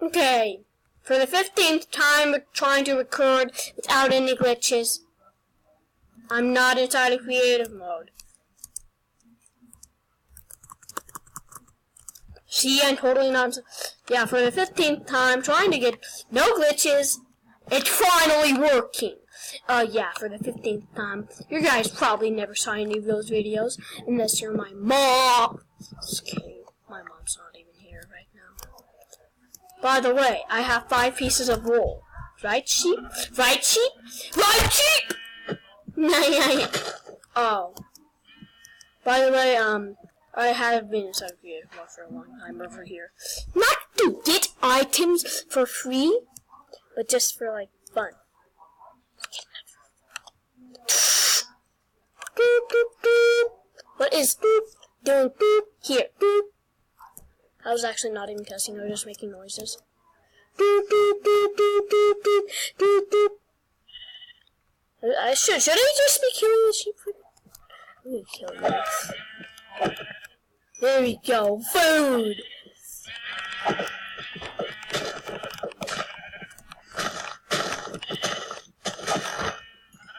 Okay, for the 15th time trying to record without any glitches. I'm not inside of creative mode. See, I'm totally not. Yeah, for the 15th time trying to get no glitches. It's finally working. Yeah, for the 15th time. You guys probably never saw any of those videos unless you're my mom. Just kidding. My mom's not even here right now. By the way, I have 5 pieces of wool. Right, sheep? Right, sheep? Right, sheep? Oh. By the way, I have been inside creative mode for a long time over here. Not to get items for free, but just for, like, fun. What is doing here? I was actually not even cussing, I was just making noises. Should I just be killing the sheep? I'm gonna kill you. There we go, food!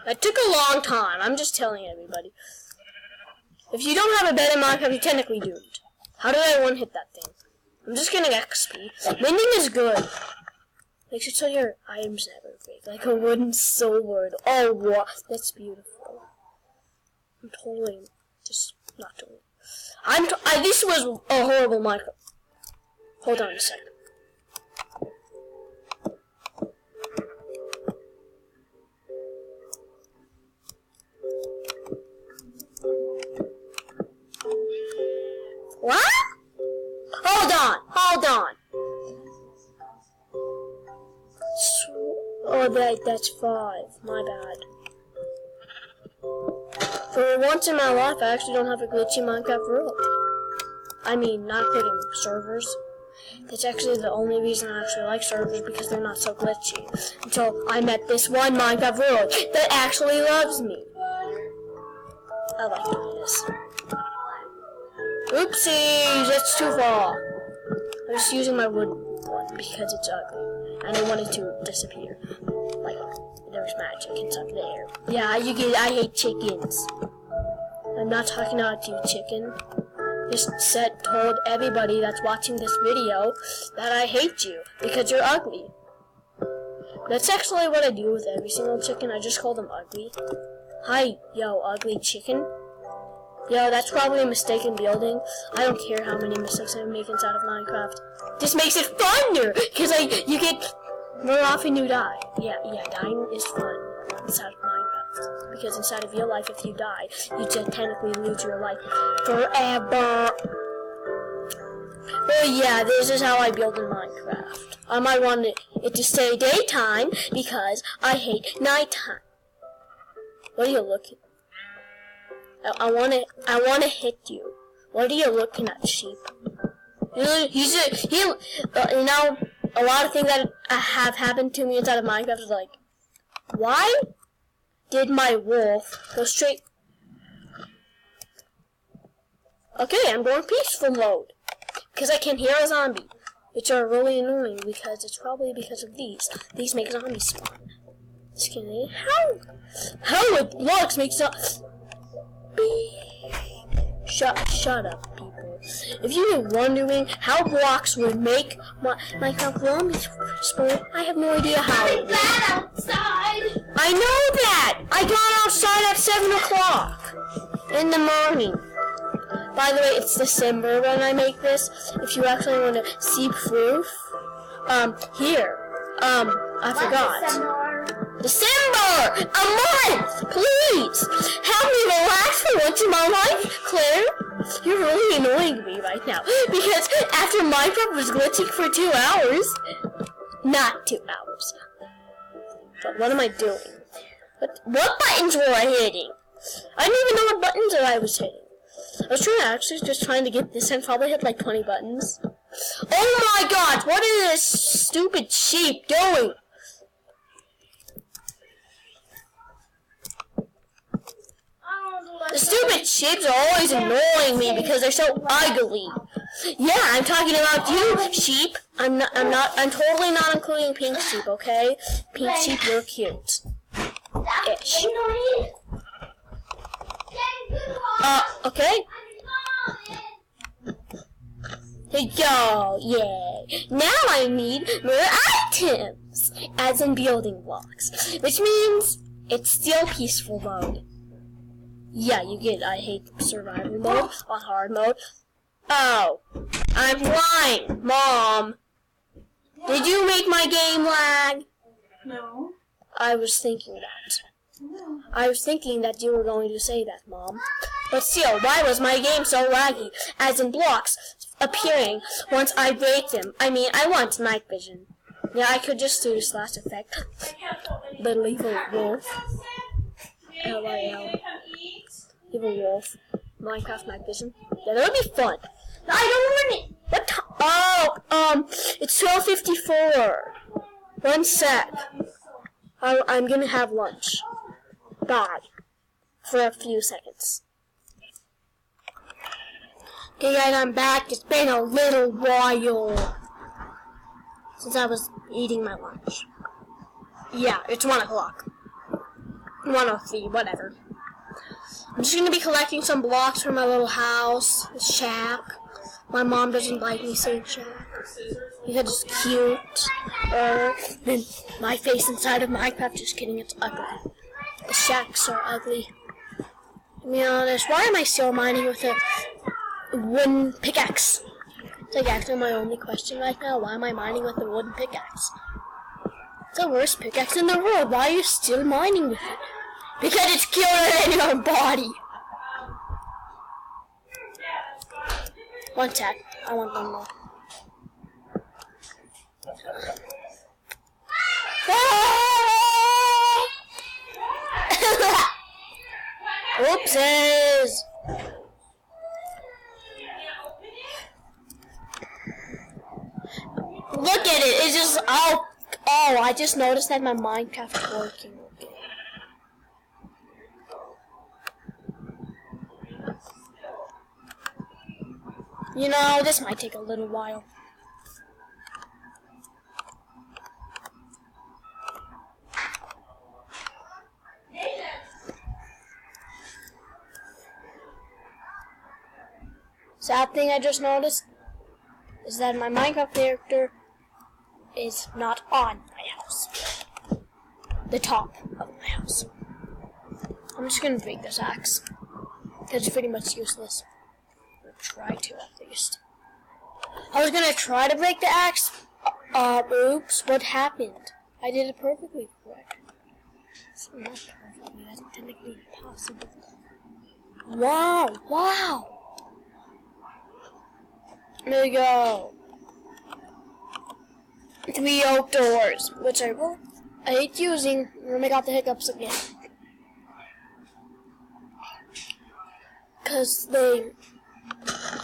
That took a long time, I'm just telling everybody. If you don't have a bed in Minecraft, you're technically doomed. How did I one-hit that thing? I'm just getting XP. Mending is good. Makes it so your items never break. Like a wooden sword. Oh, wow. That's beautiful. I'm totally just not doing it. This was a horrible Minecraft. Hold on a second. What? Hold on. Oh, that's 5. My bad. For once in my life, I actually don't have a glitchy Minecraft world. I mean, not including servers. That's actually the only reason I actually like servers, because they're not so glitchy. Until I met this one Minecraft world that actually loves me. I like doing this. Oopsies, that's too far. I'm just using my wood one because it's ugly. And I want it to disappear. Like, there's magic inside there. Yeah, I hate chickens. I'm not talking about you, chicken. Just told everybody that's watching this video that I hate you because you're ugly. That's actually what I do with every single chicken. I just call them ugly. Hi, yo, ugly chicken. Yo, that's probably a mistake in building. I don't care how many mistakes I make inside of Minecraft. This makes it funner, because you get more often you die. Yeah, dying is fun inside of Minecraft. Because inside of your life, if you die, you just technically lose your life forever. Well, yeah, this is how I build in Minecraft. I might want it to stay daytime, because I hate nighttime. What are you looking at? I wanna hit you. What are you looking at, sheep? You know, a lot of things that have happened to me inside of Minecraft is like, why did my wolf go straight? Okay, I'm going peaceful mode because I can hear a zombie, which are really annoying because it's probably because of these. These make zombies spawn. Just kidding. How it looks makes zombies. Shut up, people. If you're wondering how blocks would make Minecraft zombies spawn, I have no idea how. It's bad outside. I know that. I got outside at 7 o'clock in the morning. By the way, it's December when I make this. If you actually want to see proof, here. I forgot. December! A month! Please! Help me relax for once in my life, Claire! You're really annoying me right now. Because after Minecraft was glitching for 2 hours... Not 2 hours. But what am I doing? What buttons were I hitting? I didn't even know what buttons that I was hitting. I was just trying to get this and probably hit like 20 buttons. Oh my god! What is this stupid sheep doing? The stupid sheeps are always annoying me because they're so ugly. Yeah, I'm talking about you, sheep. I'm totally not including pink sheep, okay? Pink sheep, you're cute. Ish. Okay. Here you go, yay. Now I need more items, as in building blocks, which means it's still peaceful mode. Yeah, you get I hate survival mode on hard mode. Oh, I'm flying, Mom. Did you make my game lag? No. I was thinking that. No. I was thinking that you were going to say that, Mom. But still, why was my game so laggy? As in blocks appearing once I break them. I mean, I want night vision. Yeah, I could just do this last effect. Little evil wolf. L-I-L. Evil wolf. Minecraft night vision. Yeah, that would be fun. I don't want it. What time? Oh, it's 12:54. 1 sec. I'm gonna have lunch. Bye. For a few seconds. Okay guys, I'm back. It's been a little while since I was eating my lunch. Yeah, it's 1 o'clock. 1:03, whatever. I'm just gonna be collecting some blocks for my little house, shack. My mom doesn't like me saying shack because it's cute. And my face inside of Minecraft, just kidding, it's ugly. The shacks are ugly. To be honest, why am I still mining with a wooden pickaxe? It's like actually my only question right now. Why am I mining with a wooden pickaxe? It's the worst pickaxe in the world. Why are you still mining with it? Because it's cuter than your body. One sec. I want one more. Oopsies. Look at it. It's just oh, I just noticed that my Minecraft is working. Okay. You know, this might take a little while. Sad thing I just noticed is that my Minecraft character is not on my house. The top of my house. I'm just gonna break this axe. It's pretty much useless. Try to at least. I was gonna try to break the axe. Oops, what happened? I did it perfectly correct. It's not perfectly, that's technically impossible. Wow, wow! There we go. 3 oak doors, which I hate using when I got the hiccups again. Because they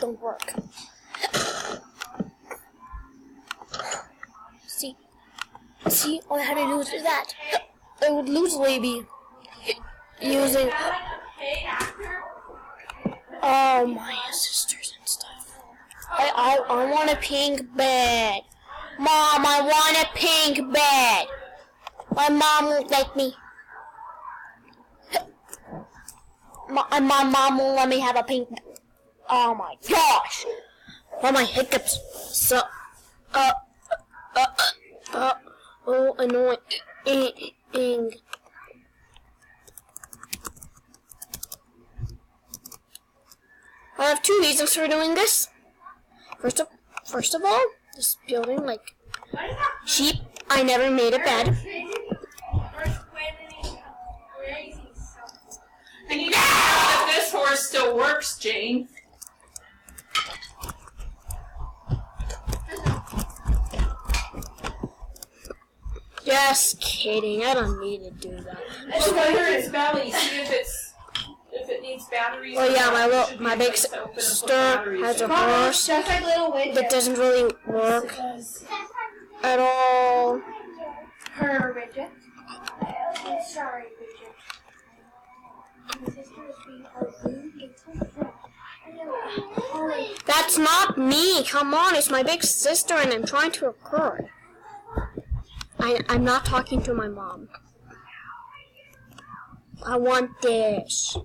don't work. See, all I had to do was that. I would loosely be using my sisters and stuff. I want a pink bed. Mom, I want a pink bed. My mom won't let me. My mom won't let me have a pink bed. Oh my gosh! All my hiccups. So, oh, annoying. I have 2 reasons for doing this. First of all, just building like sheep. I never made a bed. I need to know if this horse still works, Jane. Just kidding. I don't need to do that. Just under its belly, see if it needs batteries. Well, yeah, my big sister has a horse that doesn't really work at all. Her Bridget. Sorry, Bridget. My sister is being rude. That's not me. Come on, it's my big sister, and I'm trying to record. I'm not talking to my mom. I want this.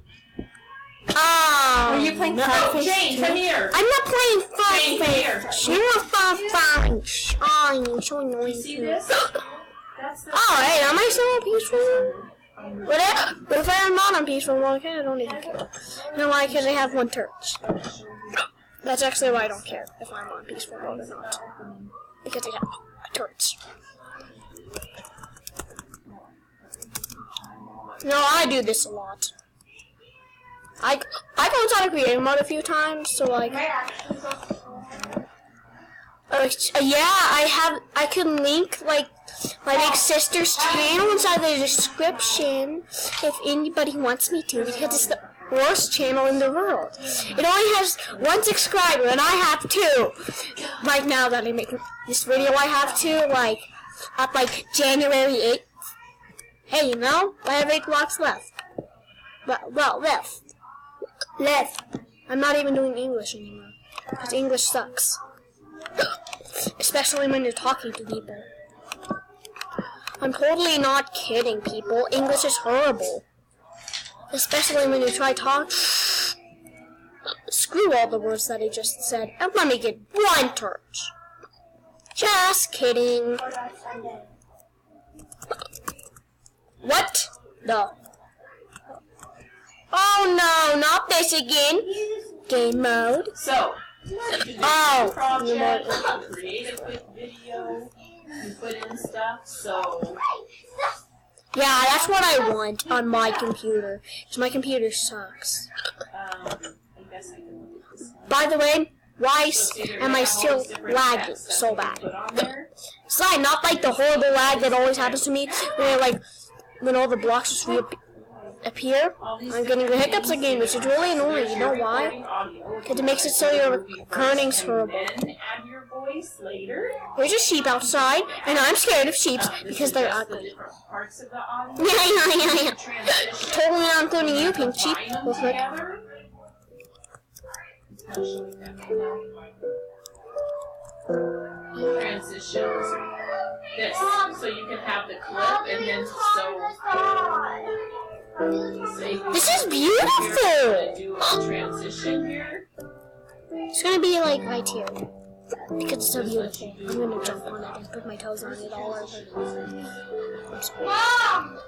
Oh, Are you playing no. Farfish? Jane, come here. I'm not playing Jane, come here. Farfish. You want Farfish. Oh, you're so annoying. See too. this? That's the. Oh, hey, am I still on peaceful? But if I'm not on peaceful mode, okay, I don't even care. You know why? Because I have one torch. That's actually why I don't care if I'm on peaceful mode or not. Because I have a torch. No, I do this a lot. I go inside a creative mode a few times, so like, yeah, I can link like my big sister's channel inside the description if anybody wants me to, because it's the worst channel in the world. It only has 1 subscriber, and I have 2. Like now that I make this video, I have 2. Like at like January 8th. Hey, you know, I have 8 blocks left. Well, left. I'm not even doing English anymore, because English sucks. Especially when you're talking to people. I'm totally not kidding, people. English is horrible. Especially when you try talk. Screw all the words that I just said, and let me get 1 torch. Just kidding. What the? Oh no, not this again. Game mode. So, you can do Oh. a project, you can create a quick video, you put in stuff, so. Yeah, that's what I want on my computer. Because my computer sucks. I guess I can look at this one. By the way, why So you're am gonna I have still all these different lagging text that so you bad? put on there. It's like not like the horrible lag that always happens to me when all the blocks just reappear. I'm getting the hiccups again, which is really annoying. You know why? Because it makes it so your recording's horrible. Then add your voice later. There's a sheep outside, and I'm scared of sheep because they're Just the ugly. different parts of the audio. Yeah. Transition. Totally not including you, pink sheep. Combine them Real quick. together. I'll show you that right now. Transitions. This, so you can have the clip and then This is I'm beautiful. gonna do a transition here. It's gonna be like right here. Because it's so beautiful. I'm gonna jump on it and put my toes on it all over.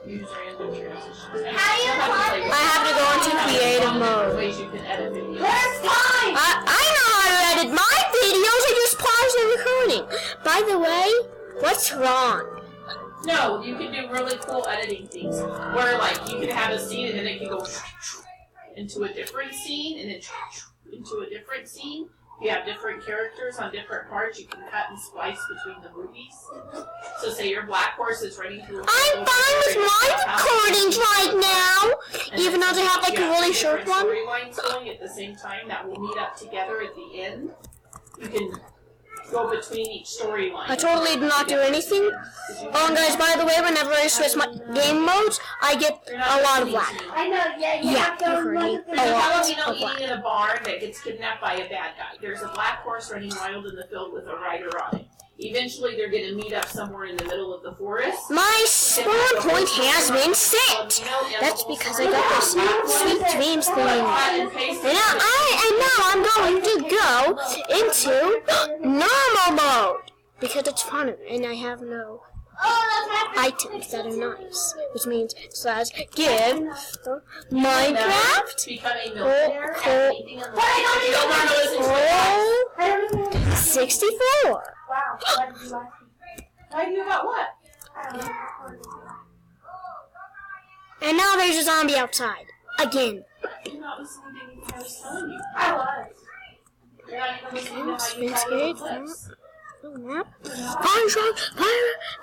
Use random transitions. I have to go into creative mode. Ways you can edit videos. I know how to edit my videos. I just pause the recording. By the way, what's wrong? No, you can do really cool editing things where like you can have a scene and then it can go into a different scene and then into a different scene. If you have different characters on different parts, you can cut and splice between the movies. So say your black horse is running through. I'm fine with my recordings right now. Even though they have like a really short one. Storylines going at the same time that will meet up together at the end. You can go between each storyline. I totally did not do anything. Oh, and guys, by the way, whenever I switch my game modes, I get a lot of lag. I know, yeah, you Yeah, have to you heard me. look at There's a A lot Filipino of eating lag. in a barn that gets kidnapped by a bad guy. There's a black horse running wild in the field with a rider on it. Eventually, they're going to meet up somewhere in the middle of the forest. My spawn point has been set. That's because I got this sweet dreams thing. And now I'm going to go into normal mode because it's fun and I have no items that are nice, which means slash give Minecraft Become a millionaire. oh 64. Wow, what did you like? I knew about what? And now there's a zombie outside again. You're not listening to anything I was telling you. I was. You're not even listening to how you Spin title the skate, clips. Fire shark,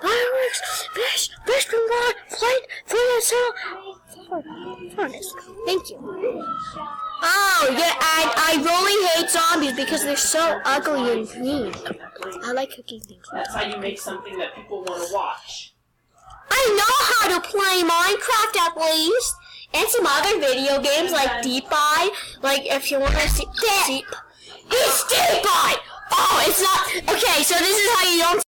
fireworks, fish from God, flight, furnace. Thank you. Oh, yeah, I really hate zombies because they're so ugly and mean. I like cooking things. That's how you make something that people want to watch. I know how to play Minecraft at least. And some other video games like Deep Eye. Like if you want to see. It's Deep Eye! Oh, it's not. Okay, so this is how you don't